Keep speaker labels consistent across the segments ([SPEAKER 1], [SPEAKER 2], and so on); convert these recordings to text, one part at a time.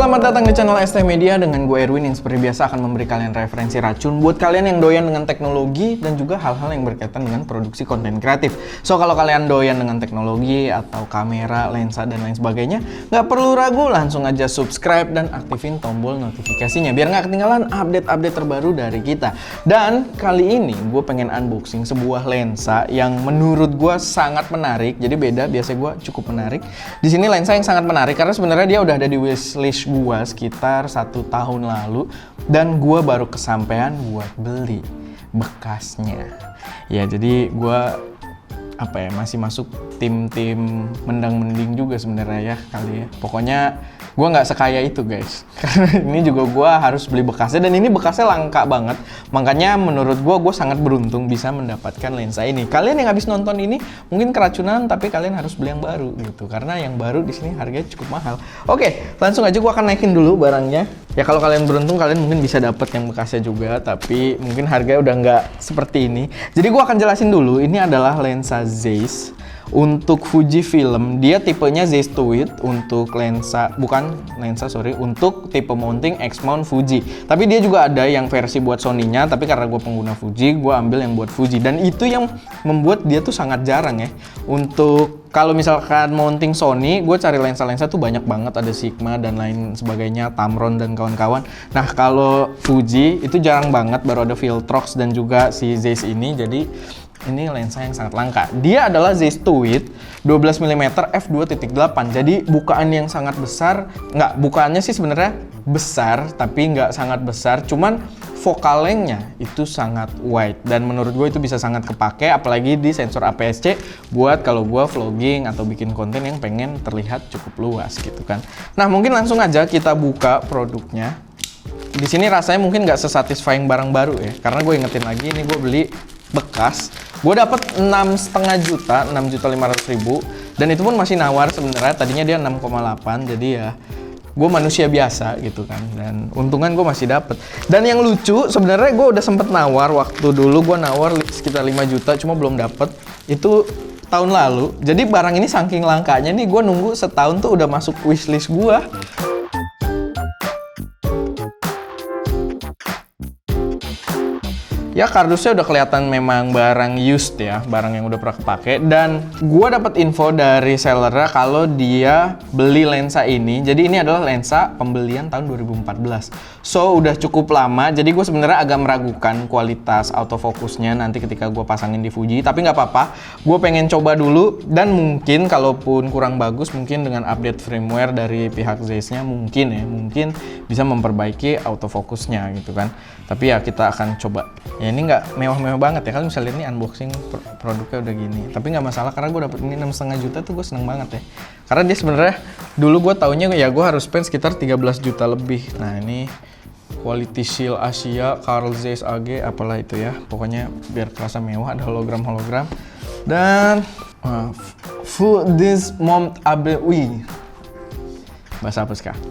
[SPEAKER 1] Selamat datang di channel ST Media dengan gue Erwin yang seperti biasa akan memberi kalian referensi racun buat kalian yang doyan dengan teknologi dan juga hal-hal yang berkaitan dengan produksi konten kreatif. So kalau kalian doyan dengan teknologi atau kamera, lensa dan lain sebagainya, nggak perlu ragu, langsung aja subscribe dan aktifin tombol notifikasinya biar nggak ketinggalan update-update terbaru dari kita. Dan kali ini gue pengen unboxing sebuah lensa yang menurut gue sangat menarik. Jadi beda, biasanya gue cukup menarik. Di sini lensa yang sangat menarik karena sebenarnya dia udah ada di wishlist gua sekitar 1 tahun lalu dan gua baru kesampaian buat beli bekasnya. Ya jadi gua masih masuk tim-tim mendang-mending juga sebenarnya ya kali ya. Pokoknya gua nggak sekaya itu guys. Karena ini juga gua harus beli bekasnya dan ini bekasnya langka banget. Makanya menurut gua sangat beruntung bisa mendapatkan lensa ini. Kalian yang habis nonton ini mungkin keracunan tapi kalian harus beli yang baru gitu. Karena yang baru di sini harganya cukup mahal. Oke, langsung aja gua akan naikin dulu barangnya. Ya kalau kalian beruntung kalian mungkin bisa dapat yang bekasnya juga, tapi mungkin harganya udah nggak seperti ini. Jadi gua akan jelasin dulu, ini adalah lensa Zeiss untuk Fujifilm. Dia tipenya Zeiss Tuit untuk untuk tipe mounting X-mount Fuji. Tapi dia juga ada yang versi buat Sony-nya, tapi karena gue pengguna Fuji, gue ambil yang buat Fuji. Dan itu yang membuat dia tuh sangat jarang ya. Untuk kalau misalkan mounting Sony, gue cari lensa-lensa tuh banyak banget, ada Sigma dan lain sebagainya, Tamron dan kawan-kawan. Nah kalau Fuji itu jarang banget, baru ada Viltrox dan juga si Zeiss ini. Jadi ini lensa yang sangat langka. Dia adalah Zeiss Tuit 12mm f2.8. Jadi bukaan yang sangat besar. Bukaannya sih sebenarnya besar, tapi nggak sangat besar. Cuman focal length-nya itu sangat wide. Dan menurut gue itu bisa sangat kepake, apalagi di sensor APS-C buat kalau gue vlogging atau bikin konten yang pengen terlihat cukup luas gitu kan. Nah mungkin langsung aja kita buka produknya. Di sini rasanya mungkin nggak sesatisfying barang baru ya, karena gue ingetin lagi ini gue beli bekas. Gue dapet 6,5 juta, 6.500.000, dan itu pun masih nawar sebenarnya. Tadinya dia 6,8, jadi ya gue manusia biasa gitu kan, dan untungan gue masih dapet. Dan yang lucu sebenarnya gue udah sempet nawar waktu dulu, gue nawar sekitar 5 juta cuma belum dapet. Itu tahun lalu. Jadi barang ini saking langkanya nih, gue nunggu setahun tuh udah masuk wishlist gue. Ya kardusnya udah kelihatan memang barang used ya, barang yang udah pernah kepake. Dan gua dapat info dari sellernya kalau dia beli lensa ini. Jadi ini adalah lensa pembelian tahun 2014. So udah cukup lama. Jadi gue sebenarnya agak meragukan kualitas autofocusnya nanti ketika gue pasangin di Fuji. Tapi nggak apa-apa. Gue pengen coba dulu dan mungkin kalaupun kurang bagus, mungkin dengan update firmware dari pihak Zeiss-nya mungkin bisa memperbaiki autofocusnya gitu kan. Tapi ya kita akan coba. Ya ini nggak mewah-mewah banget ya, kalian bisa lihat nih unboxing produknya udah gini. Tapi nggak masalah karena gue dapet ini 6,5 juta tuh gue seneng banget ya. Karena dia sebenarnya dulu gue taunya ya gue harus spend sekitar 13 juta lebih. Nah ini Quality Shield Asia, Carl Zeiss AG, apalah itu ya. Pokoknya biar kerasa mewah, ada hologram-hologram. Dan full this mount abui. Bahasa apa sekarang?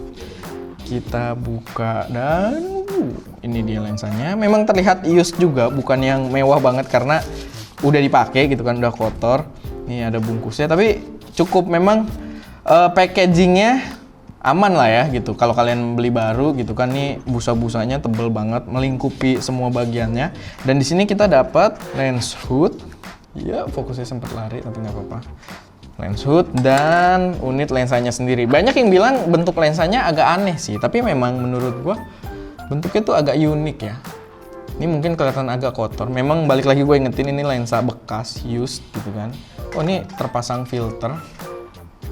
[SPEAKER 1] Kita buka dan ini dia lensanya. Memang terlihat used juga, bukan yang mewah banget karena udah dipakai gitu kan, udah kotor. Ini ada bungkusnya, tapi cukup memang packagingnya aman lah ya gitu. Kalau kalian beli baru gitu kan, nih busa-busanya tebel banget, melingkupi semua bagiannya. Dan di sini kita dapat lens hood. Ya fokusnya sempat lari tapi nggak apa-apa. Lens hood dan unit lensanya sendiri. Banyak yang bilang bentuk lensanya agak aneh sih, tapi memang menurut gua bentuknya tuh agak unik ya. Ini mungkin kelihatan agak kotor. Memang balik lagi gue ingetin ini lensa bekas, used gitu kan. Oh ini terpasang filter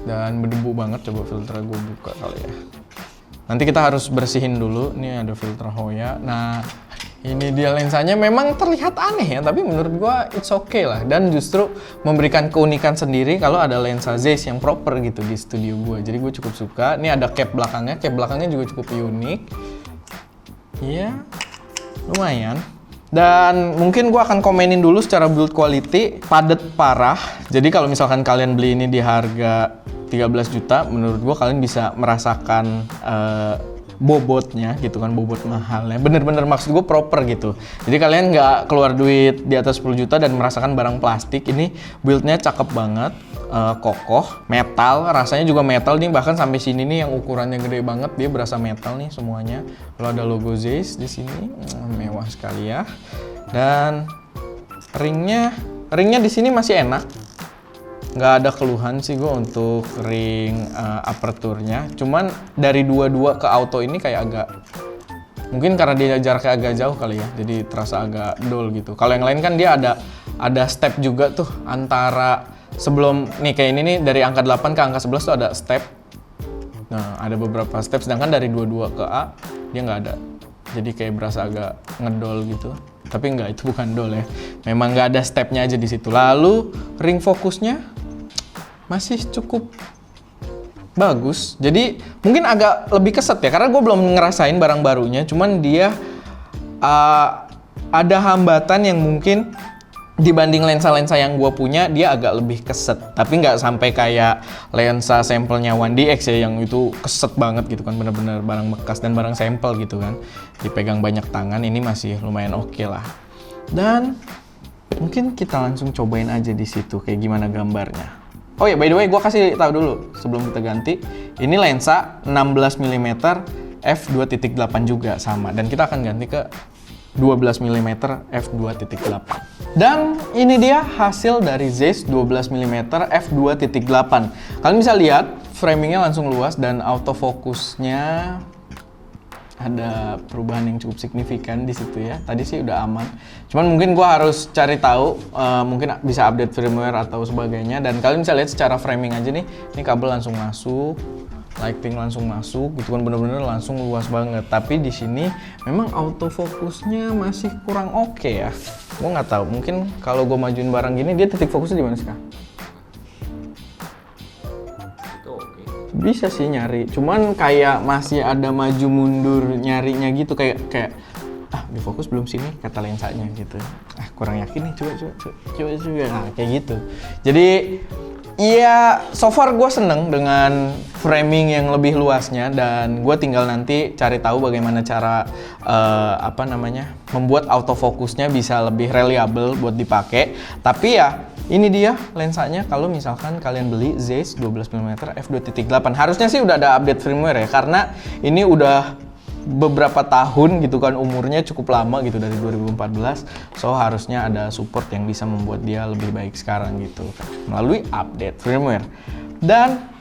[SPEAKER 1] dan berdebu banget. Coba filternya gue buka kali ya. Nanti kita harus bersihin dulu. Ini ada filter Hoya. Nah ini dia lensanya. Memang terlihat aneh ya, tapi menurut gue it's okay lah. Dan justru memberikan keunikan sendiri kalau ada lensa Zeiss yang proper gitu di studio gue. Jadi gue cukup suka. Ini ada cap belakangnya. Cap belakangnya juga cukup unik. Iya, lumayan. Dan mungkin gue akan komenin dulu secara build quality, padet parah. Jadi kalau misalkan kalian beli ini di harga 13 juta, menurut gue kalian bisa merasakan bobotnya gitu kan, bobot mahalnya. Bener-bener maksud gue proper gitu. Jadi kalian nggak keluar duit di atas 10 juta dan merasakan barang plastik. Ini build-nya cakep banget, kokoh, metal, rasanya juga metal nih, bahkan sampai sini nih yang ukurannya gede banget, dia berasa metal nih semuanya. Kalau ada logo Zeiss di sini, mewah sekali ya. Dan ringnya di sini masih enak. Nggak ada keluhan sih gue untuk ring aperturnya. Cuman dari 22 ke auto ini kayak agak, mungkin karena dia jaraknya agak jauh kali ya, jadi terasa agak dull gitu. Kalau yang lain kan dia ada step juga tuh antara sebelum nih, kayak ini nih dari angka 8 ke angka 11 tuh ada step. Nah, ada beberapa step, sedangkan dari 22 ke A dia nggak ada. Jadi kayak berasa agak ngedol gitu. Tapi nggak, itu bukan dol ya. Memang nggak ada stepnya aja di situ. Lalu ring fokusnya masih cukup bagus. Jadi mungkin agak lebih keset ya, karena gue belum ngerasain barang barunya. Cuman dia ada hambatan yang mungkin dibanding lensa-lensa yang gue punya, dia agak lebih keset. Tapi nggak sampai kayak lensa sampelnya 1DX ya, yang itu keset banget gitu kan, bener-bener barang bekas dan barang sampel gitu kan. Dipegang banyak tangan, ini masih lumayan oke lah. Dan mungkin kita langsung cobain aja di situ kayak gimana gambarnya. Oh ya, by the way, gue kasih tahu dulu sebelum kita ganti. Ini lensa 16 mm f2.8 juga sama, dan kita akan ganti ke 12 mm f2.8. Dan ini dia hasil dari Zeiss 12 mm f2.8. Kalian bisa lihat framingnya langsung luas dan autofocusnya ada perubahan yang cukup signifikan di situ ya. Tadi sih udah aman. Cuman mungkin gua harus cari tahu, mungkin bisa update firmware atau sebagainya. Dan kalian bisa lihat secara framing aja nih, ini kabel langsung masuk, lighting langsung masuk, gitu kan, bener-bener langsung luas banget. Tapi di sini memang autofocusnya masih kurang oke ya. Gua nggak tahu, mungkin kalau gua majuin barang gini, dia titik fokusnya di mana sih, Kak? Bisa sih nyari, cuman kayak masih ada maju mundur nyarinya gitu, kayak di fokus belum sini kata lensanya gitu. Kurang yakin nih, coba juga. Nah, kayak gitu. Jadi iya, so far gue seneng dengan framing yang lebih luasnya, dan gue tinggal nanti cari tahu bagaimana cara membuat autofocusnya bisa lebih reliable buat dipakai. Tapi ya ini dia lensanya. Kalau misalkan kalian beli Zeiss 12 mm f2.8, harusnya sih udah ada update firmware ya, karena ini udah beberapa tahun gitu kan, umurnya cukup lama gitu, dari 2014. So harusnya ada support yang bisa membuat dia lebih baik sekarang gitu melalui update firmware. Dan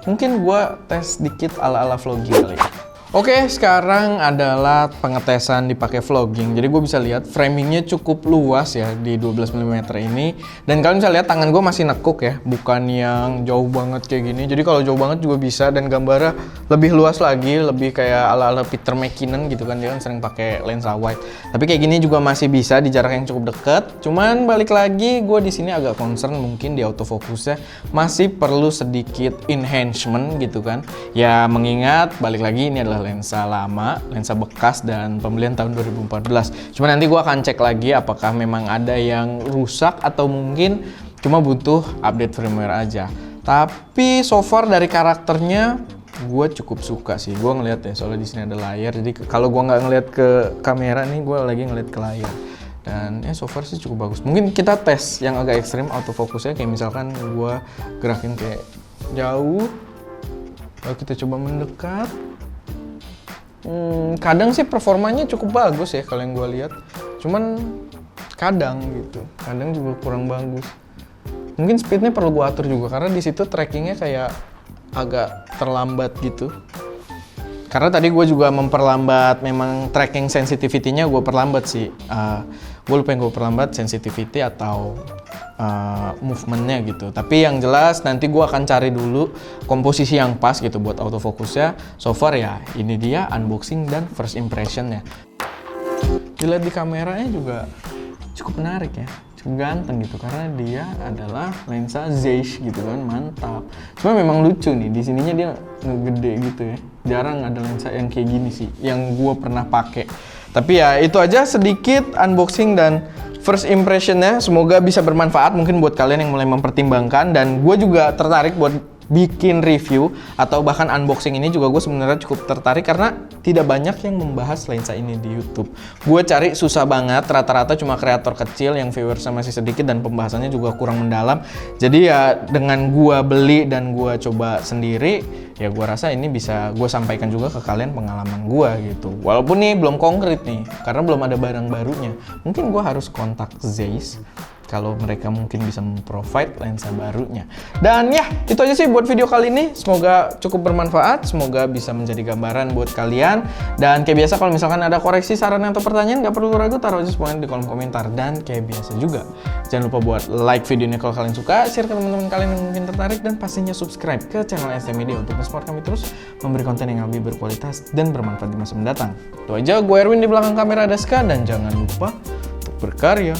[SPEAKER 1] mungkin gua tes dikit ala-ala vlogging kali ya. Oke, sekarang adalah pengetesan dipakai vlogging. Jadi gue bisa lihat framingnya cukup luas ya di 12 mm ini. Dan kalian bisa lihat tangan gue masih nekuk ya, bukan yang jauh banget kayak gini. Jadi kalau jauh banget juga bisa, dan gambarnya lebih luas lagi, lebih kayak ala-ala Peter McKinnon gitu kan, dia kan sering pakai lensa wide. Tapi kayak gini juga masih bisa di jarak yang cukup dekat. Cuman balik lagi, gue di sini agak concern mungkin di autofocusnya masih perlu sedikit enhancement gitu kan. Ya mengingat balik lagi ini adalah lensa lama, lensa bekas dan pembelian tahun 2014. Cuma nanti gue akan cek lagi apakah memang ada yang rusak atau mungkin cuma butuh update firmware aja. Tapi so far dari karakternya gue cukup suka sih. Gue ngeliat ya, soalnya di sini ada layar. Jadi kalau gue nggak ngeliat ke kamera nih, gue lagi ngeliat ke layar. Dan so far sih cukup bagus. Mungkin kita tes yang agak ekstrim autofocusnya, kayak misalkan gue gerakin kayak jauh, lalu kita coba mendekat. Kadang sih performanya cukup bagus ya kalau yang gue lihat. Cuman kadang gitu, kadang juga kurang bagus. Mungkin speednya perlu gue atur juga, karena di situ trackingnya kayak agak terlambat gitu. Karena tadi gue juga memperlambat, memang tracking sensitivity-nya gue perlambat sih. Gue lupa yang gue perlambat, sensitivity atau movement-nya gitu. Tapi yang jelas nanti gue akan cari dulu komposisi yang pas gitu buat autofocusnya. So far ya ini dia unboxing dan first impression-nya. Dilihat di kameranya juga cukup menarik ya, cukup ganteng gitu, karena dia adalah lensa Zeiss gitu kan, mantap. Cuma memang lucu nih, di sininya dia ngegede gitu ya. Jarang ada lensa yang kayak gini sih yang gue pernah pakai. Tapi ya itu aja sedikit unboxing dan first impression-nya. Semoga bisa bermanfaat mungkin buat kalian yang mulai mempertimbangkan, dan gue juga tertarik buat bikin review atau bahkan unboxing ini juga gue sebenarnya cukup tertarik karena tidak banyak yang membahas lensa ini di YouTube. Gue cari susah banget, rata-rata cuma kreator kecil yang viewersnya masih sedikit dan pembahasannya juga kurang mendalam. Jadi ya dengan gue beli dan gue coba sendiri, ya gue rasa ini bisa gue sampaikan juga ke kalian pengalaman gue gitu. Walaupun nih belum konkret nih, karena belum ada barang barunya. Mungkin gue harus kontak Zeiss kalau mereka mungkin bisa memprovide lensa barunya. Dan ya, itu aja sih buat video kali ini. Semoga cukup bermanfaat, semoga bisa menjadi gambaran buat kalian. Dan kayak biasa kalau misalkan ada koreksi, saran atau pertanyaan, gak perlu ragu, taruh aja semuanya di kolom komentar. Dan kayak biasa juga, jangan lupa buat like video ini kalau kalian suka, share ke teman-teman kalian yang mungkin tertarik, dan pastinya subscribe ke channel ST Media untuk support kami terus memberi konten yang lebih berkualitas dan bermanfaat di masa mendatang. Itu aja, gue Erwin, di belakang kamera ada Ska, dan jangan lupa untuk berkarya.